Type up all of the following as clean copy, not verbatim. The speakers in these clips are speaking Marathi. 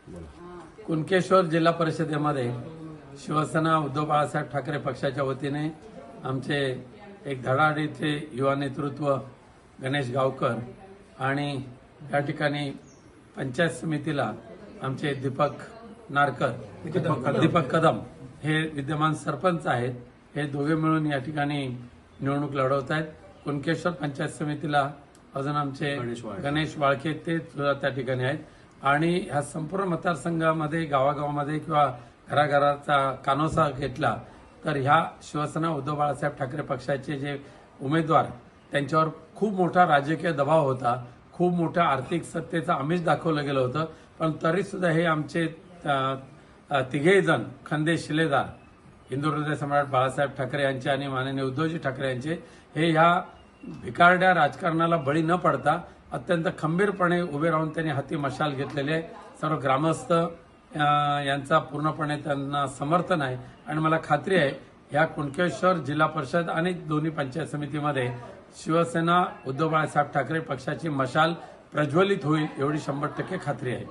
कुणकेश्वर जिल्हा परिषदेमध्ये शिवसेना उद्धव बाळासाहेब ठाकरे पक्षाच्या वतीने आमचे एक धडाडीचे युवा नेतृत्व गणेश गावकर आणि या ठिकाणी पंचायत समितीला आमचे दीपक नारकर दीपक कदम हे विद्यमान सरपंच आहेत. हे दोघे मिळून या ठिकाणी निवडणूक लढवत आहेत. कुणकेश्वर पंचायत समितीला अजून आमचे गणेश वाळके ते सुद्धा त्या ठिकाणी आहेत. आणि ह्या संपूर्ण मतदारसंघामध्ये गावागावामध्ये किंवा घराघराचा कानोसा घेतला तर ह्या शिवसेना उद्धव बाळासाहेब ठाकरे पक्षाचे जे उमेदवार त्यांच्यावर खूप मोठा राजकीय दबाव होता, खूप मोठ्या आर्थिक सत्तेचं आमिष दाखवलं गेलं होतं. पण तरी सुद्धा हे आमचे तिघेही जण खंदे शिलेदार हिंदू हृदय सम्राट बाळासाहेब ठाकरे यांचे आणि माननीय उद्धवजी ठाकरे यांचे हे ह्या भिकारड्या राजकारणाला बळी न पडता अत्यंत खंबीरपणे उभे राहून त्यांनी हाती मशाल घेतलेले आहे. सर्व ग्रामस्थ यांचा पूर्णपणे त्यांना समर्थन आहे आणि मला खात्री आहे ह्या कुणकेश्वर जिल्हा परिषद आणि दोन्ही पंचायत समितीमध्ये शिवसेना उद्धव बाळासाहेब ठाकरे पक्षाची मशाल प्रज्वलित होईल एवढी 100% खात्री आहे.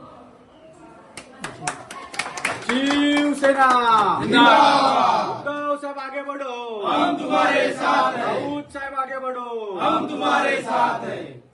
शिवसेना जिंदाबाद। उद्धव साहब आगे बढ़ो, हम तुम्हारे साथ हैं। राउत साहब आगे बढ़ो, हम तुम्हारे साथ हैं।